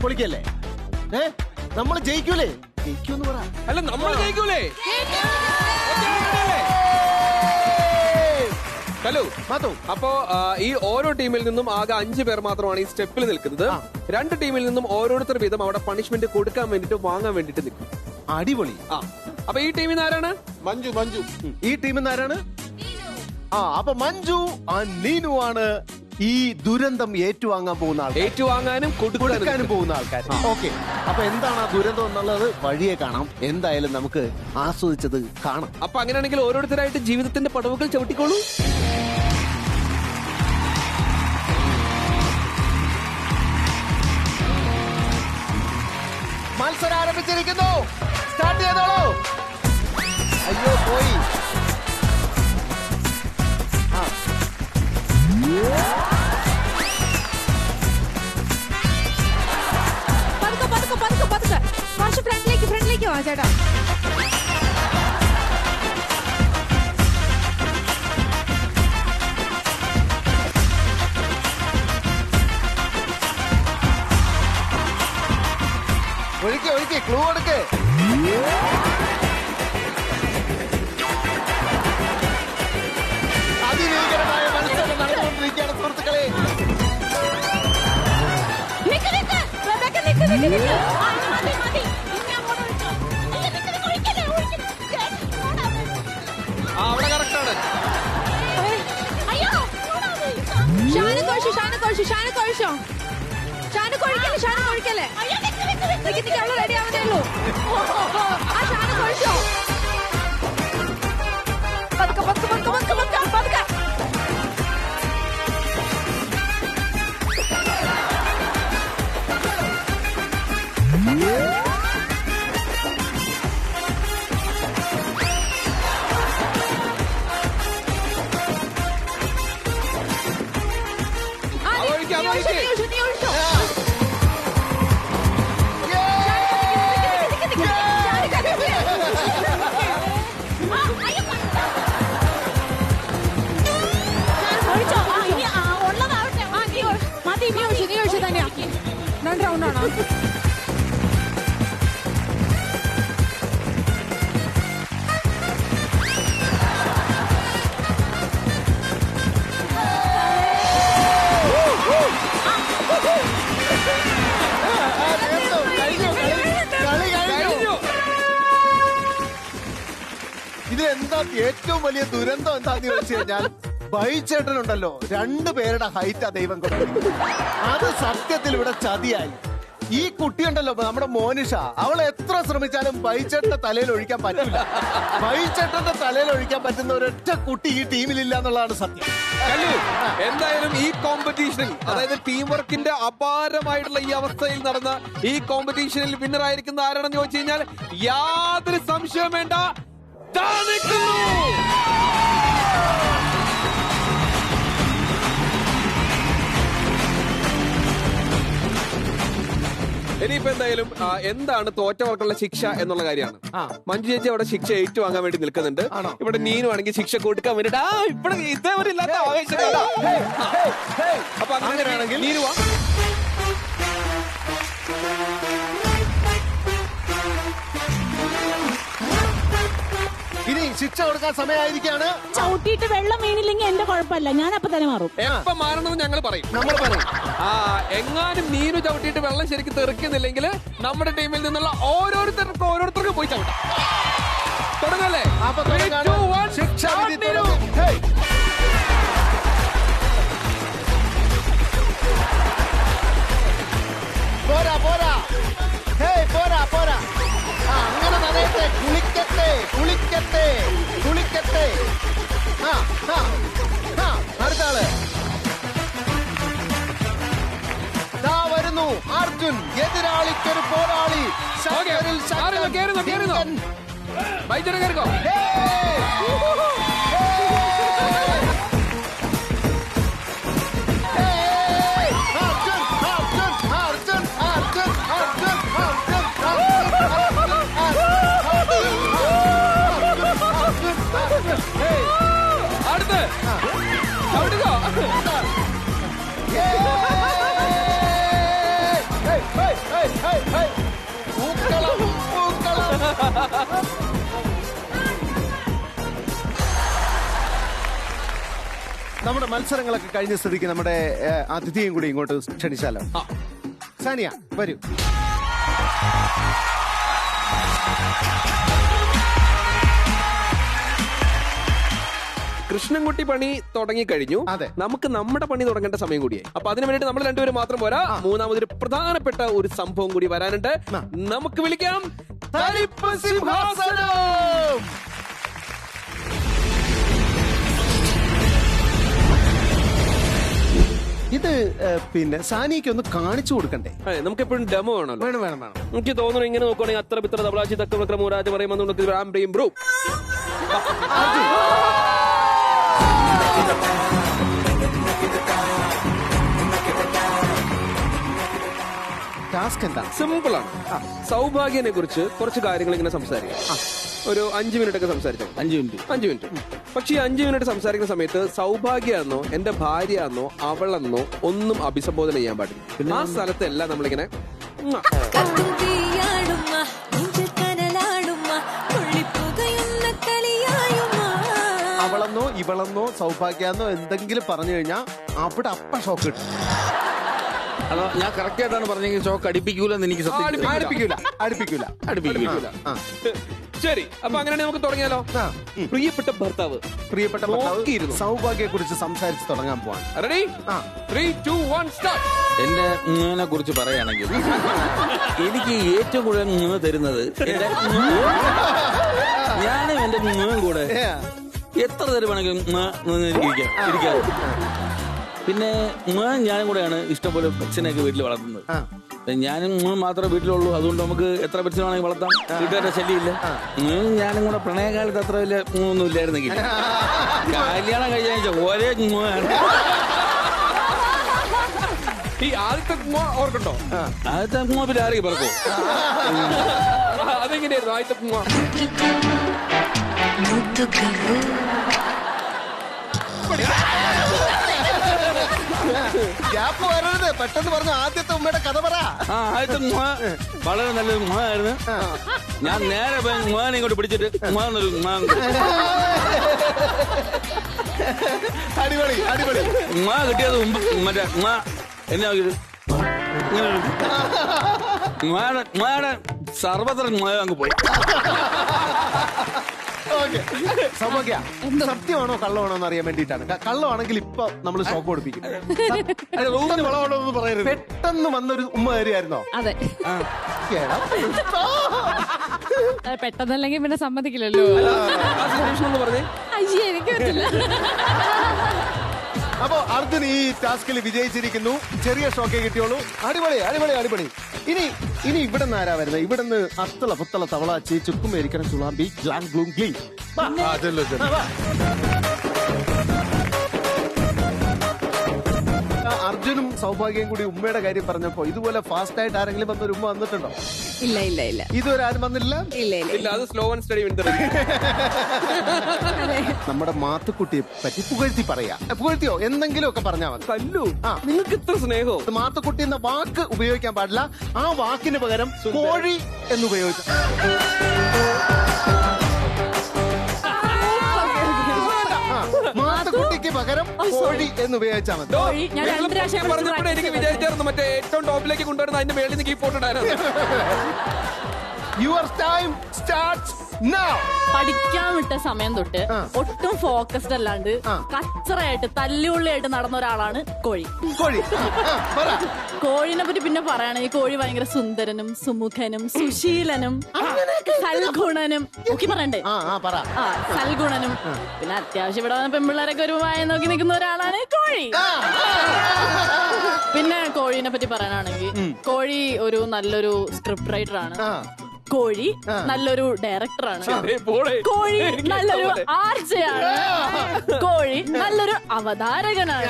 പൊളിക്കല്ലേ? നമ്മൾ ജയിക്കൂലേ? ജയിക്കൂന്ന് പറ. അല്ല, നമ്മൾ ജയിക്കൂലേ? ഹലോ മാത്തോ. അപ്പോ ഈ ഓരോ ടീമിൽ നിന്നും ആകെ 5 പേർ മാത്രമാണ് ഈ സ്റ്റെപ്പിൽ നിൽക്കുന്നത്. 2 ടീമിൽ നിന്നും ഓരോരുത്തർ വീതം അവിടെ പണിഷ്മെന്റ് കൊടുക്കാൻ വേണ്ടിട്ട് വാങ്ങാൻ വേണ്ടിട്ട് നിൽക്കും. അടിപൊളി. അപ്പൊ ഈ ടീമിൽ നിന്ന് ആരാണ്? മഞ്ജു. ഈ ടീമിൽ നിന്ന് ആരാണ്? അപ്പൊ മഞ്ജു നീനു ആണ് ഈ ദുരന്തം ഏറ്റുവാങ്ങാൻ പോകുന്ന ആൾക്കാർ. ഏറ്റുവാങ്ങാനും കൊടുക്കാനും പോകുന്ന ആൾക്കാർ. ഓക്കെ, അപ്പൊ എന്താണ് ആ ദുരന്തം എന്നുള്ളത് വഴിയെ കാണാം. എന്തായാലും നമുക്ക് ആസ്വദിച്ചത് കാണാം. അപ്പൊ അങ്ങനെയാണെങ്കിൽ ഓരോരുത്തരായിട്ട് ജീവിതത്തിന്റെ പടവുകൾ ചവിട്ടിക്കോളൂ. മത്സരം ആരംഭിച്ചിരിക്കുന്നു. സ്റ്റാർട്ട് ചെയ്തോളൂ. അയ്യോ പോയി. കുറച്ച് ഫ്രണ്ടിലേക്ക് വാ ചേട്ടാ. ഒഴുക്കി ക്ലൂ കൊടുക്ക്. അതിഭീകരമായ മത്സരം നടന്നുകൊണ്ടിരിക്കുകയാണ് സുഹൃത്തുക്കളെ. അവിടെ കറക്റ്റാണ്. റെഡി ആവുന്നേ ഉള്ളൂ. ഇത് എന്താ ഏറ്റവും വലിയ ദുരന്തം എന്താന്ന് ചോദിച്ചു കഴിഞ്ഞാൽ ബൈച്ചേട്ടനുണ്ടല്ലോ 2 പേരുടെ ഹൈറ്റാ ദൈവം കൊടുക്കുന്നത്. അത് സത്യത്തിൽ ഇവിടെ ചതിയായി. ഈ കുട്ടിയുണ്ടല്ലോ നമ്മുടെ മോനിഷ, അവൾ എത്ര ശ്രമിച്ചാലും ബൈച്ചേട്ടന്റെ തലയിൽ ഒഴിക്കാൻ പറ്റില്ല. ബൈച്ചേട്ടന്റെ തലയിൽ ഒഴിക്കാൻ പറ്റുന്ന ഒരൊറ്റ കുട്ടി ഈ ടീമിലില്ല എന്നുള്ളതാണ് സത്യം. എന്തായാലും ഈ കോമ്പറ്റീഷനിൽ, അതായത് ടീം വർക്കിന്റെ അപാരമായിട്ടുള്ള ഈ അവസ്ഥയിൽ നടന്ന ഈ കോമ്പറ്റീഷനിൽ വിന്നർ ആയിരിക്കുന്ന ആരാണെന്ന് ചോദിച്ചു കഴിഞ്ഞാൽ യാതൊരു സംശയവും വേണ്ട, ഇനിയിപ്പോ എന്തായാലും എന്താണ് തോറ്റവർക്കുള്ള ശിക്ഷ എന്നുള്ള കാര്യമാണ്. മഞ്ജു ചേച്ചി അവിടെ ശിക്ഷ ഏറ്റുവാങ്ങാൻ വേണ്ടി നിൽക്കുന്നുണ്ട്. ഇവിടെ നീനു ആണെങ്കിൽ ശിക്ഷ കൊടുക്കാൻ വേണ്ടിട്ട് ഇവിടെ ഇതേവരെ ഇല്ലാത്ത ആവേശം. അപ്പൊ അങ്ങനെയാണെങ്കിൽ നീനുവാ. ഇനി ശിക്ഷ കൊടുക്കാൻ സമയമായിരിക്കാണ്. ചവിട്ടിയിട്ട് വെള്ളം വീണില്ലെങ്കിൽ എന്റെ കുഴപ്പമില്ല, ഞാൻ അപ്പൊ തന്നെ മാറും. എപ്പ മാറണമെന്ന് ഞങ്ങൾ പറയും. എങ്ങാനും നീനു ചവിട്ടിയിട്ട് വെള്ളം ശരിക്കും തെറിക്കുന്നില്ലെങ്കിൽ നമ്മുടെ ടീമിൽ നിന്നുള്ള ഓരോരുത്തർക്കും പോയി ചവിട്ടാം. തുടങ്ങല്ലേ? ശിക്ഷാവിധി. പോരാ പോരാ പോരാ പോരാ. അങ്ങനെ നനയട്ടെ. കുളിക്കട്ടെ. അടുത്ത ആള് വരുന്നു. അർജുൻ എതിരാളിക്കൊരു പോരാളി. അർജുൻ നമ്മുടെ മത്സരങ്ങളൊക്കെ കഴിഞ്ഞ സ്ഥിതിക്ക് നമ്മുടെ അതിഥിയും കൂടി ഇങ്ങോട്ട് ക്ഷണിച്ചാലോ? സാനിയ വരൂ. കൃഷ്ണൻകുട്ടി പണി തുടങ്ങിക്കഴിഞ്ഞു. അതെ. നമുക്ക് നമ്മുടെ പണി തുടങ്ങേണ്ട സമയം കൂടിയായി. അപ്പൊ അതിനു വേണ്ടിട്ട് നമ്മൾ രണ്ടുപേരും മാത്രം പോരാ, മൂന്നാമതൊരു പ്രധാനപ്പെട്ട ഒരു സംഭവം കൂടി വരാനുണ്ട്. നമുക്ക് വിളിക്കാം തരിപ്പ് സിംഹാസനം. ഇത് പിന്നെ സാനിക്ക് ഒന്ന് കാണിച്ചു കൊടുക്കണ്ടേ? നമുക്ക് എപ്പോഴും ഡെമോ വേണമല്ലോ. വേണം വേണം വേണം. എനിക്ക് തോന്നുന്നു ഇങ്ങനെ നോക്കുകയാണെങ്കിൽ അത്ര പിത്ര തബലാച്ചി തക്ക മൂരാജ് പറയുമ്പോൾ ബ്രൂ. ടാസ്ക് എന്താണ്? സിമ്പിൾ ആണ്. സൗഭാഗ്യനെ കുറിച്ച് കുറച്ച് കാര്യങ്ങൾ ഇങ്ങനെ സംസാരിക്കാം. ഒരു 5 മിനിറ്റ് ഒക്കെ സംസാരിച്ചു. 5 മിനിറ്റ്. പക്ഷെ ഈ 5 മിനിറ്റ് സംസാരിക്കുന്ന സമയത്ത് സൗഭാഗ്യ എന്നോ എന്റെ ഭാര്യ എന്നോ അവളെന്നോ ഒന്നും അഭിസംബോധന ചെയ്യാൻ പാടില്ല. പിന്നെ ആ സ്ഥലത്തെല്ലാം നമ്മളിങ്ങനെ അവളെന്നോ ഇവളെന്നോ സൗഭാഗ്യെന്നോ എന്തെങ്കിലും പറഞ്ഞു കഴിഞ്ഞാൽ അവിടെ അപ്പ ഷോക്ക് കിട്ടും. അതോ ഞാൻ കറക്റ്റ് ആയിട്ടാണ് പറഞ്ഞെങ്കിൽ ഷോക്ക് അടിപ്പിക്കൂലെന്ന് എനിക്ക് അടുപ്പിക്കൂല. ശരി, അപ്പൊ അങ്ങനെയാണെങ്കിൽ നമുക്ക് തുടങ്ങിയാലോ? പ്രിയപ്പെട്ട ഭർത്താവ് സൗഭാഗ്യയെ കുറിച്ച് സംസാരിച്ച് തുടങ്ങാൻ പോവാണ്. റെഡി? 3, 2, 1 സ്റ്റാർട്ട്. എന്റെ മുഖനെ കുറിച്ച് പറയുകയാണെങ്കിൽ എനിക്ക് ഏറ്റവും കൂടുതൽ മുഖ തരുന്നത് ഞാനും എന്റെ മുഖം കൂടെ എത്ര തരുവാണെങ്കിലും എനിക്ക് ഇരിക്കാം. പിന്നെ ഞാനും കൂടെയാണ് ഇഷ്ടംപോലെ പെറ്റ്സിനെയൊക്കെ വീട്ടിൽ വളർത്തുന്നത്. ഞാനും മാത്രമേ വീട്ടിലുള്ളൂ. അതുകൊണ്ട് നമുക്ക് എത്ര പെറ്റ്സിനാണെങ്കിൽ വളർത്താം. വീട്ടുകാരുടെ ശല്യമില്ല. ഞാനും കൂടെ പ്രണയകാലത്ത് അത്ര വലിയ ഒന്നും ഇല്ലായിരുന്നെങ്കിൽ കല്യാണം കഴിഞ്ഞ ഒരേ ഈ ആദ്യത്തെ ഓർക്കണ്ടോ? ആദ്യത്തെ പിന്നെ ആരെയും പറക്കോ? അതെങ്ങനെയായിരുന്നു ആദ്യത്തെ? ഗ്യാപ്പ് വരരുത്, പെട്ടെന്ന് പറഞ്ഞു ആദ്യത്തെ ഉമ്മയുടെ കഥ പറ. ആദ്യത്തെ വളരെ നല്ലൊരു മുഖമായിരുന്നു. ഞാൻ നേരെ മുഖാനെ ഇങ്ങോട്ട് പിടിച്ചിട്ട് മുഖന്നൊരു അടിപൊളി അടിപൊളി. മുഖ കിട്ടിയത് മുമ്പ് മറ്റേ എന്നെ നോക്കിയിട്ട് മുഖയുടെ സർവത്ര മുഖ അങ്ങ് പോയി. സൗഭാഗ്യ, സത്യമാണോ കള്ളമാണോ എന്ന് അറിയാൻ വേണ്ടിയിട്ടാണ്. കള്ളമാണെങ്കിൽ ഇപ്പൊ നമ്മൾ ഷോക്ക് കൊടുപ്പിക്കും. റൂമിന് വളമാണോ എന്ന് പറയരുത്. പെട്ടെന്ന് വന്നൊരു ഉമ്മ കയറിയായിരുന്നോ? അതെ. പെട്ടെന്നല്ലെങ്കിൽ പിന്നെ സമ്മതിക്കില്ലല്ലോ. പറഞ്ഞേ എനിക്ക് പറ്റില്ല. അപ്പോ അർജുൻ ഈ ടാസ്കിൽ വിജയിച്ചിരിക്കുന്നു. ചെറിയ ഷോക്കേ കിട്ടിയോളൂ. അടിപൊളി അടിപൊളി അടിപൊളി. ഇനി ഇവിടെ നിന്ന് ആരാ വരുന്നത്? ഇവിടെ നിന്ന് അത്തള പുത്തള തവളാച്ചി ചുക്കും മേരിക്കണം ചുളാമ്പി ഗ്ലാങ് ഗ്ലൂം ക്ലീൻ. അർജുനും സൗഭാഗ്യം കൂടി ഉമ്മയുടെ കാര്യം പറഞ്ഞപ്പോ ഇതുപോലെ ഫാസ്റ്റ് ആയിട്ട് ആരെങ്കിലും വന്നൊരു ഉമ്മ വന്നിട്ടുണ്ടോ? ഇല്ല ഇല്ല ഇല്ല. ഇതുവരെ ആരും വന്നില്ല. ഇല്ല, അത് സ്ലോ ആൻഡ് സ്റ്റഡി. നമ്മുടെ മാത്തുക്കുട്ടിയെ പറ്റി പുകഴ്ത്തി പറയാ. പുകഴ്ത്തിയോ എന്തെങ്കിലും ഒക്കെ പറഞ്ഞാൽ മതി. കല്ലു, നിങ്ങൾക്ക് ഇത്ര സ്നേഹോ? മാത്തുക്കുട്ടി എന്ന വാക്ക് ഉപയോഗിക്കാൻ പാടില്ല. ആ വാക്കിന് പകരം കോഴി എന്നുപയോഗിച്ചു. മാത്തുക്കുട്ടിക്ക് പകരം കോഴി എന്നുപയോഗിച്ചാൽ മതി. പറഞ്ഞപ്പോഴേ എനിക്ക് വിചാരിച്ചായിരുന്നു മറ്റേ ഏറ്റവും ടോപ്പിലേക്ക് കൊണ്ടുവരുന്ന അതിന്റെ മേളിൽ നിന്ന് ഈ ഫോട്ടോ ഇടാനാണ്. Your time starts now. പഠിക്കാൻ വിട്ട സമയം തൊട്ട് ഒട്ടും ഫോക്കസ്ഡ് അല്ലാണ്ട് കച്ചറായിട്ട് തല്ലുള്ളിയായിട്ട് നടന്ന ഒരാളാണ് കോഴി. കോഴിനെ പറ്റി പിന്നെ പറയുകയാണെങ്കിൽ കോഴി ഭയങ്കര സുന്ദരനും സുമുഖനും സുശീലനും സൽഗുണനും ഒക്കെ പറയണ്ടേ? സൽഗുണനും പിന്നെ അത്യാവശ്യം ഇവിടെ വന്ന പെൺപിള്ളേരൊക്കെ ഒരു വായ നോക്കി നിൽക്കുന്ന ഒരാളാണ് കോഴി. പിന്നെ കോഴീനെ പറ്റി പറയാനാണെങ്കിൽ കോഴി ഒരു നല്ലൊരു സ്ക്രിപ്റ്റ് റൈറ്റർ ആണ്. കോഴി നല്ലൊരു ഡയറക്ടറാണ്. കോഴി നല്ലൊരു ആർജയാണ്. കോഴി നല്ലൊരു അവതാരകനാണ്.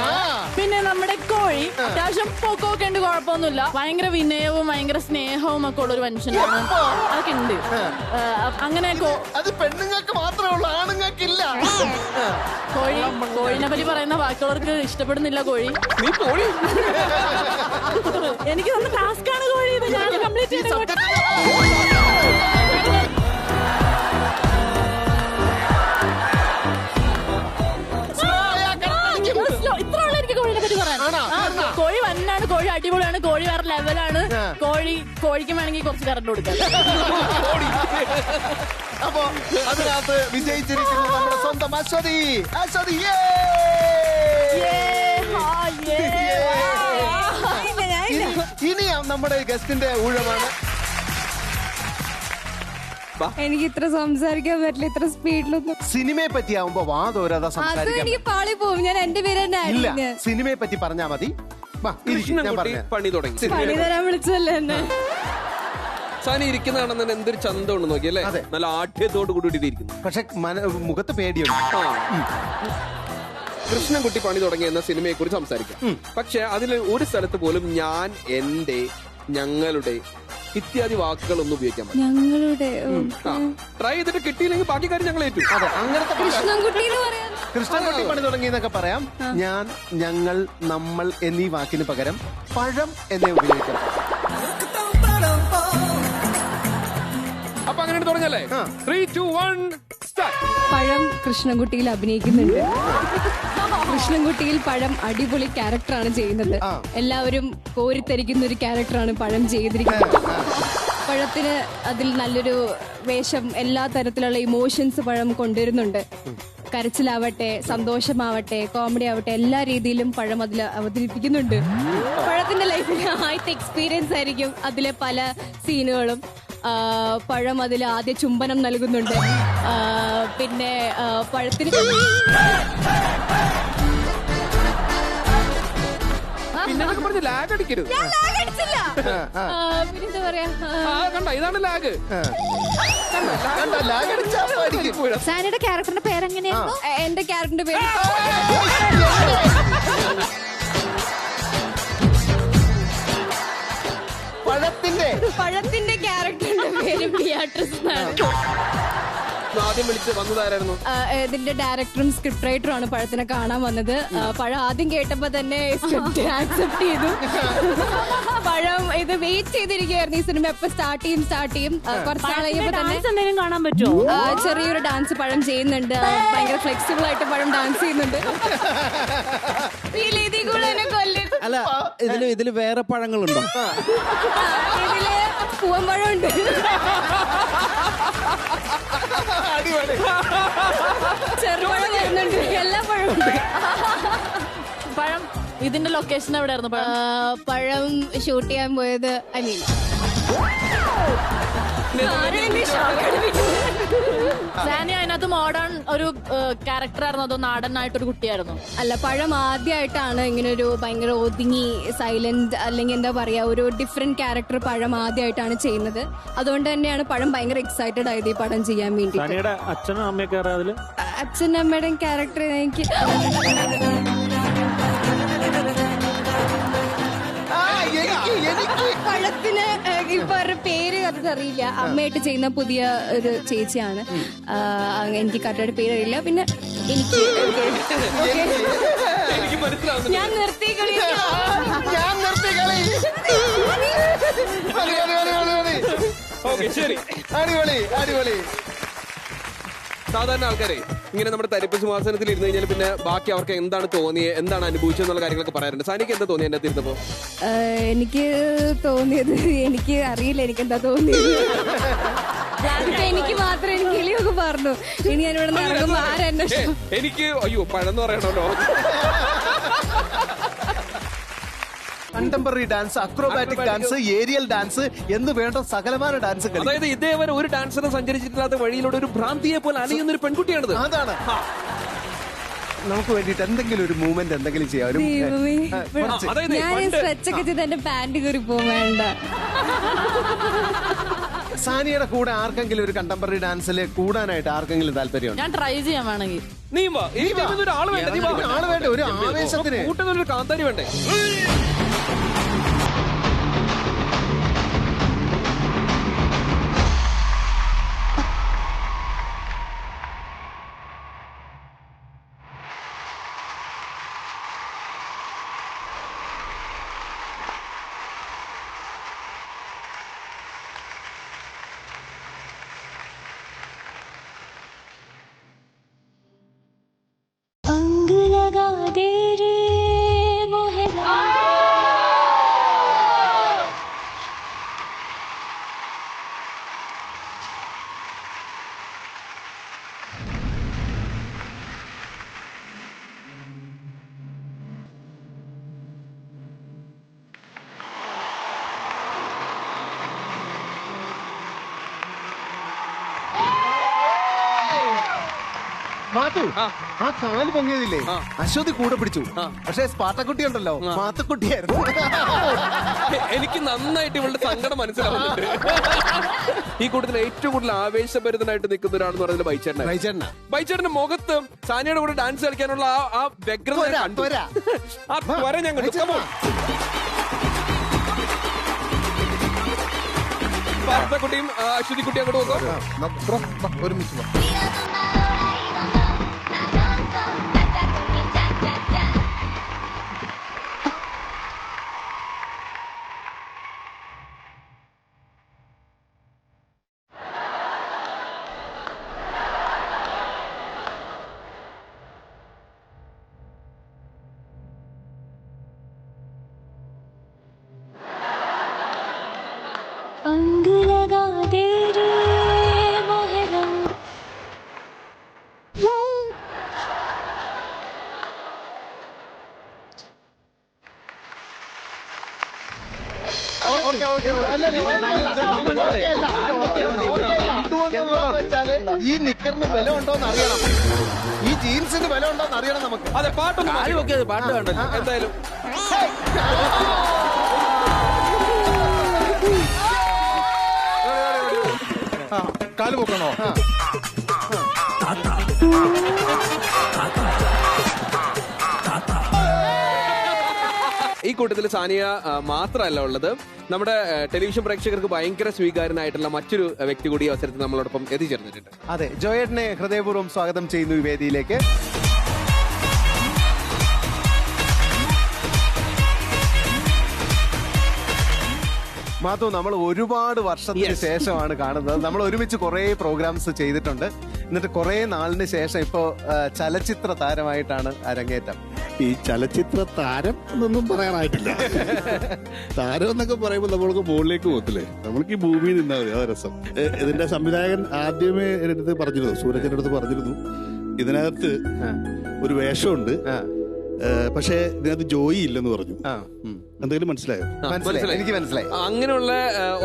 പിന്നെ നമ്മുടെ കോഴി അത്യാവശ്യം പൊക്കമൊക്കെ ഉണ്ട്, കുഴപ്പമൊന്നുമില്ല. ഭയങ്കര വിനയവും ഭയങ്കര സ്നേഹവും ഒക്കെ ഉള്ളൊരു മനുഷ്യനാണ്. അതൊക്കെ ഉണ്ട്. അങ്ങനെ അത് പെണ്ണുങ്ങൾക്ക് മാത്രമേ ഉള്ളൂ, ആണുങ്ങൾക്കില്ല. കോഴിനെ പറ്റി പറയുന്ന ബാക്കിയുള്ളവർക്ക് ഇഷ്ടപ്പെടുന്നില്ല കോഴി. എനിക്ക് നല്ല ടാസ്കാണ് കോഴി. ഇത് ഞാൻ കംപ്ലീറ്റ് ചെയ്ത് കോഴിക്ക് വേണമെങ്കിൽ കുറച്ച് കറണ്ട് കൊടുക്കാം. അപ്പോ അതിനകത്ത് വിജയിച്ചിരിക്കുന്നത് നമ്മുടെ സ്വന്തം അശ്വതി. അശ്വതി ഇനി നമ്മുടെ ഗസ്റ്റിന്റെ ഊഴമാണ്. എനിക്ക് ഇത്ര സംസാരിക്കാൻ പറ്റില്ല, ഇത്ര സ്പീഡിലൊന്നും. സിനിമയെ പറ്റിയാവുമ്പോ വാതോരാതെ അത് സംസാരിക്കാൻ എനിക്ക് പാളി പോകും. ഞാൻ എന്റെ പേര് തന്നെ ഇല്ല. ആയിരുന്നു. സിനിമയെ പറ്റി പറഞ്ഞാ മതി. വാ, ഇരിക്ക്, ഞാൻ കൃഷ്ണൻകുട്ടി പറഞ്ഞുതരാം. പണി തുടങ്ങി. പണി തരാൻ വിളിച്ചല്ലേ എന്നെ. സാനി ഇരിക്കുന്നതാണെന്ന് തന്നെ എന്തൊരു ചന്തമുണ്ട് നോക്കിയല്ലേ, അതെ. നല്ല ആഠ്യത്തോട് കൂടിയിട്ട് ഇരിക്കുന്നു. പക്ഷെ മുഖത്ത് പേടിയുണ്ട്. കൃഷ്ണൻകുട്ടി പണി തുടങ്ങി എന്ന സിനിമയെ കുറിച്ച് സംസാരിക്കാം. പക്ഷെ അതിൽ ഒരു സ്ഥലത്ത് പോലും ഞാൻ, എന്റെ, ഞങ്ങളുടെ ഇത്യാദി വാക്കുകളൊന്നും ഉപയോഗിക്കാൻ പറ്റില്ല. ഞങ്ങളുടെ ട്രൈ ചെയ്തിട്ട് കിട്ടിയില്ലെങ്കിൽ ബാക്കി കാര്യം ഞങ്ങൾ ഏറ്റു. അതെ, അങ്ങനത്തെ കൃഷ്ണൻകുട്ടി എന്ന് പറയാൻ കൃഷ്ണൻകുട്ടി പണി തുടങ്ങി എന്നൊക്കെ പറയാം. ഞാൻ, ഞങ്ങൾ, നമ്മൾ എന്നീ വാക്കിന് പകരം പഴം എന്നേ ഉപയോഗിക്കണം. അപ്പൊ അങ്ങനെ തുടങ്ങല്ലേ? 3, 2, 1 സ്റ്റാർട്ട്. പഴം കൃഷ്ണൻകുട്ടിയിൽ അഭിനയിക്കുന്നുണ്ട്. കൃഷ്ണൻകുട്ടിയിൽ പഴം അടിപൊളി ക്യാരക്ടറാണ് ചെയ്യുന്നത്. എല്ലാവരും കോരിത്തരിക്കുന്ന ഒരു ക്യാരക്ടറാണ് പഴം ചെയ്തിരിക്കുന്നത്. പഴത്തിന് അതിൽ നല്ലൊരു വേഷം, എല്ലാ തരത്തിലുള്ള ഇമോഷൻസ് പഴം കൊണ്ടുവരുന്നുണ്ട്. കരച്ചിലാവട്ടെ, സന്തോഷമാവട്ടെ, കോമഡി ആവട്ടെ, എല്ലാ രീതിയിലും പഴം അതിൽ അവതരിപ്പിക്കുന്നുണ്ട്. പഴത്തിന്റെ ലൈഫിൽ ആദ്യത്തെ എക്സ്പീരിയൻസ് ആയിരിക്കും അതിലെ പല സീനുകളും. പഴം അതിൽ ആദ്യ ചുംബനം നൽകുന്നുണ്ട്. പിന്നെ പഴത്തിന് പിന്നെ ലാഗ് അടിക്കരുത്. പിന്നെന്താ പറയാ, കണ്ട ഇതാണ് ലാഗ്. സാനിയുടെ ക്യാരക്ടറിന്റെ പേരെങ്ങനെയായിരുന്നു? എന്റെ ക്യാരക്ടറിന്റെ പേര് പഴത്തിന്റെ ക്യാരക്ടറിന്റെ പേര് ബിയാട്രിസ് എന്നാണ്. ആദ്യം വിളിച്ച് വന്നതായിരുന്നു. ഇതിന്റെ ഡയറക്ടറും സ്ക്രിപ്റ്റ് റൈറ്ററും ആണ് പഴത്തിനെ കാണാൻ വന്നത്. പഴം ആദ്യം കേട്ടപ്പോ തന്നെ സ്ക്രിപ്റ്റ് ആക്സെപ്റ്റ് ചെയ്തു. പഴം ഇത് വെയിറ്റ് ചെയ്തിരിക്കുകയായിരുന്നു, ഈ സിനിമ എപ്പോ സ്റ്റാർട്ട് ചെയ്യും. കുറച്ച് നാൾ കഴിയുമ്പോ തന്നെ എന്തെങ്കിലും കാണാൻ പറ്റുമോ? ചെറിയൊരു ഡാൻസ് പഴം ചെയ്യുന്നുണ്ട്. ഭയങ്കര ഫ്ലെക്സിബിൾ ആയിട്ട് പഴം ഡാൻസ് ചെയ്യുന്നുണ്ട്. അല്ല, ഇതില് വേറെ പഴങ്ങളുണ്ടോ? ഇതില് പൂവമ്പഴം ഉണ്ട്. ചെറുപഴം വരുന്നുണ്ട്, എല്ലാ പഴവും ഉണ്ട്. പഴം ഇതിന്റെ ലൊക്കേഷൻ എവിടെയായിരുന്നു? പഴം ഷൂട്ട് ചെയ്യാൻ പോയത് അനിൽ. സാനി അതിനകത്ത് മോഡേൺ ഒരു ക്യാരക്ടറായിരുന്നു, അതോ നാടനായിട്ടൊരു കുട്ടിയായിരുന്നു? അല്ല, പഴം ആദ്യമായിട്ടാണ് ഇങ്ങനെ ഒരു ഭയങ്കര ഒതുങ്ങി സൈലന്റ്, അല്ലെങ്കിൽ എന്താ പറയാ, ഒരു ഡിഫറെന്റ് ക്യാരക്ടർ പഴം ആദ്യമായിട്ടാണ് ചെയ്യുന്നത്. അതുകൊണ്ട് തന്നെയാണ് പഴം ഭയങ്കര എക്സൈറ്റഡ് ആയത് ഈ പടം ചെയ്യാൻ വേണ്ടി. അച്ഛനും അമ്മയൊക്കെ അതില് അച്ഛനും അമ്മയുടെയും ക്യാരക്ടർ എനിക്ക് പഴത്തിന് ഇപ്പൊ അവരുടെ പേര് അറിയില്ല. അമ്മയായിട്ട് ചെയ്യുന്ന പുതിയ ഒരു ചേച്ചിയാണ്. എനിക്ക് കറക്റ്റായിട്ട് പേരറിയില്ല. പിന്നെ എനിക്ക് ഞാൻ നിർത്തി കളി. അടിപൊളി. സാധാരണ ആൾക്കാരെ ഇങ്ങനെ നമ്മുടെ തരിപ്പ് സിംഹാസനത്തിൽ ഇരുന്ന് കഴിഞ്ഞാൽ പിന്നെ ബാക്കി അവർക്ക് എന്താണ് തോന്നിയത്, എന്താണ് അനുഭവിച്ചത് എന്നുള്ള കാര്യങ്ങളൊക്കെ പറയാറുണ്ട്. സാനിക്ക് എന്താ തോന്നിയത് എന്റെ തീർന്നപ്പോ? എനിക്ക് തോന്നിയത്, എനിക്ക് അറിയില്ല എനിക്ക് എന്താ തോന്നിയത്. എനിക്ക് മാത്രം എനിക്ക് കിളിയൊക്കെ പറഞ്ഞു. ഇനി ഞാൻ ഇവിടെ നടക്കുമ്പോ ആരെന്നെ എനിക്ക് അയ്യോ പഴന്ന് പറയണല്ലോ. Contemporary dance, acrobatic dance, aerial dance എന്ന് വേണ്ട സകലമായ ഡാൻസ് കളി. അതായത് ഇതേവരെ ഒരു ഡാൻസറും സഞ്ചരിച്ചിട്ടില്ലാത്ത വഴിയിലൂടെ ഒരു ഭ്രാന്തിയെ പോലെ അണിയുന്ന ഒരു പെൺകുട്ടിയാണിത്. അതാണ് നമുക്ക് വേണ്ടിട്ട് എന്തെങ്കിലും ഒരു മൂവ്മെന്റ് എന്തെങ്കിലും ചെയ്യാം. ഞാൻ സ്ട്രെച്ചൊക്കെ ചെയ്ത് എന്റെ പാന്റ് കയറി പോകാൻ വേണ്ട. സാനിയുടെ കൂടെ ആർക്കെങ്കിലും ഒരു കണ്ടംപററി ഡാൻസിൽ കൂടാനായിട്ട് ആർക്കെങ്കിലും താല്പര്യമുണ്ട്? ഞാൻ ട്രൈ ചെയ്യാൻ വേണമെങ്കിൽ. നീ വാ, ഈ ടീമിൽ ഒരു ആള് വേണ്ട. ആള് വേണ്ട, ഒരു ആവേശത്തിന് കൂട്ടുന്നൊരു കാന്താരി വേണ്ടേ? अंग लगा दे रे मोहब्बत മാത്തു ആ കാല് പൊങ്ങിയതില്ലേ അശ്വതി കൂടെ പിടിച്ചു. പക്ഷെ സ്പാർട്ടക്കുട്ടി ഉണ്ടല്ലോ മാത്തുക്കുട്ടിയായിരുന്നു. എനിക്ക് നന്നായിട്ട് ഇവളുടെ സങ്കടം മനസ്സിലാവുന്നുണ്ട്. ഈ കൂട്ടത്തിൽ ഏറ്റവും കൂടുതൽ ആവേശഭരിതനായിട്ട് നിൽക്കുന്ന ഒരാളെന്ന് പറയുന്നത് ബൈച്ചേട്ടനാണ്. ബൈച്ചേട്ടന്റെ മുഖത്ത് സാനിയുടെ കൂടെ ഡാൻസ് കളിക്കാനുള്ള ആ വ്യഗ്രത ഞാൻ കണ്ടു. ആ ത്വര ഞാൻ കണ്ടു. സ്പാർട്ടക്കുട്ടിയും അശ്വതി കുട്ടിയും അങ്ങോട്ട് നോക്കാം. ഒരുമിച്ച് വാ. ഈ നിക്കറിന് വില ഉണ്ടോന്ന് അറിയണം, ഈ ജീൻസിന് വില ഉണ്ടോന്ന് അറിയണം നമുക്ക്. അതെ, പാട്ടൊന്നും പാട്ട് കണ്ടല്ലോ. എന്തായാലും കാല് പൊക്കണോ? ഈ കൂട്ടത്തിൽ സാനിയ മാത്രമല്ല ഉള്ളത്, നമ്മുടെ ടെലിവിഷൻ പ്രേക്ഷകർക്ക് ഭയങ്കര സ്വീകാര്യനായിട്ടുള്ള മറ്റൊരു വ്യക്തി കൂടി അവസരത്തിൽ നമ്മളോടൊപ്പം എത്തിച്ചേർന്നിട്ടുണ്ട്. അതെ, ജോയേട്ടനെ ഹൃദയപൂർവ്വം സ്വാഗതം ചെയ്യുന്നു ഈ വേദിയിലേക്ക്. മാധു, നമ്മൾ ഒരുപാട് വർഷത്തിന് ശേഷമാണ് കാണുന്നത്. നമ്മൾ ഒരുമിച്ച് കുറെ പ്രോഗ്രാംസ് ചെയ്തിട്ടുണ്ട്. എന്നിട്ട് കുറെ നാളിന് ശേഷം ഇപ്പോ ചലച്ചിത്ര താരമായിട്ടാണ് അരങ്ങേറ്റം. ഈ ചലച്ചിത്ര താരം എന്നൊന്നും പറയാനായിട്ടില്ല. താരം എന്നൊക്കെ പറയുമ്പോൾ നമ്മൾക്ക് മുകളിലേക്ക് പോകത്തില്ലേ, നമ്മൾക്ക് ഈ ഭൂമിയിൽ നിന്നാ മതി, അത് രസം. ഇതിന്റെ സംവിധായകൻ ആദ്യമേ എന്റെ അടുത്ത് പറഞ്ഞിരുന്നു, സൂരജിന്റെ അടുത്ത് പറഞ്ഞിരുന്നു, ഇതിനകത്ത് ഒരു വേഷമുണ്ട്, പക്ഷേ ഇതിനകത്ത് ജോയി ഇല്ലെന്ന് പറഞ്ഞു. എന്തെങ്കിലും മനസ്സിലായോ? എനിക്ക് മനസ്സിലായി. അങ്ങനെയുള്ള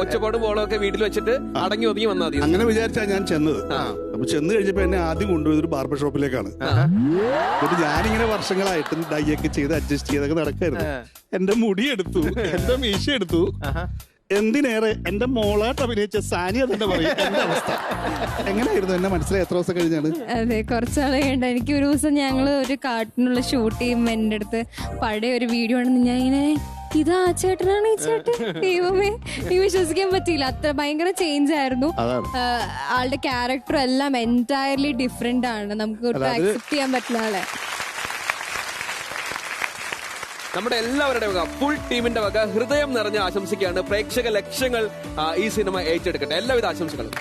ഒച്ചപ്പാടും ബോളും ഒക്കെ വീട്ടിൽ വെച്ചിട്ട് അടങ്ങി ഒതുങ്ങി വന്നാൽ മതി. അങ്ങനെ വിചാരിച്ചാ ഞാൻ ചെന്നത്. അപ്പൊ ചെന്ന് കഴിഞ്ഞപ്പോ എന്നെ ആദ്യം കൊണ്ടുപോയത് ഒരു ബാർബർ ഷോപ്പിലേക്കാണ്. എന്നിട്ട് ഞാനിങ്ങനെ വർഷങ്ങളായിട്ട് ഡൈ ഒക്കെ ചെയ്ത് അഡ്ജസ്റ്റ് ചെയ്തൊക്കെ നടക്കായിരുന്നു. എന്റെ മുടി എടുത്തു, എന്റെ മീശ എടുത്തു, എന്തിനേറെ എന്റെ മോളായിട്ട് അഭിനയിച്ച സാനിയ തന്നെ പറയും എന്റെ അവസ്ഥ. എങ്ങനെയായിരുന്നു എന്നെ മനസ്സിലായി? എത്ര ദിവസം കഴിഞ്ഞാണ്? അതെ, കുറച്ചാൾ കഴിഞ്ഞ എനിക്ക് ഒരു ദിവസം ഞങ്ങള് ഒരു കാർട്ടൂണുള്ള ഷൂട്ട് ചെയ്യുമ്പോൾ എൻ്റെ അടുത്ത് പഴയ ഒരു വീഡിയോ ആണെന്ന് ഞാൻ ഇങ്ങനെ, ഇതാ ചേട്ടനാണ് ഈ ചേട്ടൻ, ദൈവമേ എനിക്ക് വിശ്വസിക്കാൻ പറ്റിയില്ല, അത്ര ഭയങ്കര ചേഞ്ച് ആയിരുന്നു. ആളുടെ ക്യാരക്ടർ എല്ലാം എൻറ്റയർലി ഡിഫറെന്റ് ആണ്, നമുക്ക് അക്സെപ്റ്റ് ചെയ്യാൻ പറ്റില്ല ആളെ. നമ്മുടെ എല്ലാവരുടെ വക, ഫുൾ ടീമിന്റെ വക ഹൃദയം നിറഞ്ഞ ആശംസിക്കുകയാണ്. പ്രേക്ഷക ലക്ഷങ്ങൾ ഈ സിനിമ ഏറ്റെടുക്കട്ടെ. എല്ലാവിധ ആശംസകളും.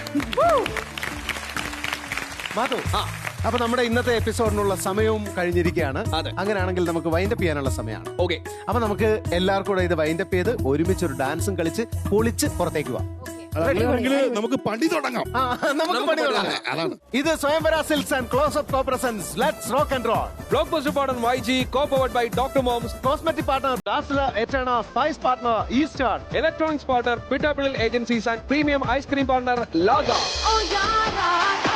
മാധു, അപ്പൊ നമ്മുടെ ഇന്നത്തെ എപ്പിസോഡിനുള്ള സമയവും കഴിഞ്ഞിരിക്കുകയാണ്. അങ്ങനെയാണെങ്കിൽ നമുക്ക് വൈൻഡപ്പ് ചെയ്യാനുള്ള സമയമാണ്. ഓക്കെ, അപ്പൊ നമുക്ക് എല്ലാവർക്കും കൂടെ ഇത് വൈൻഡപ്പ് ചെയ്ത് ഒരുമിച്ച് ഒരു ഡാൻസും കളിച്ച് പൊളിച്ച് പുറത്തേക്ക് പോവാം. നമുക്ക് പണി തുടങ്ങാം. നമുക്ക് പണി തുടങ്ങാം. അതാണ് ഇത് Swayamvara silks and close up co presents let's rock and roll. Blockbuster partner YG, co-powered by Dr. Moms, cosmetic partner Dazzler Eterna, spice partner Eastern, electronics partner Pitapilil Agencies and premium ice cream partner Laga. Oh, yeah,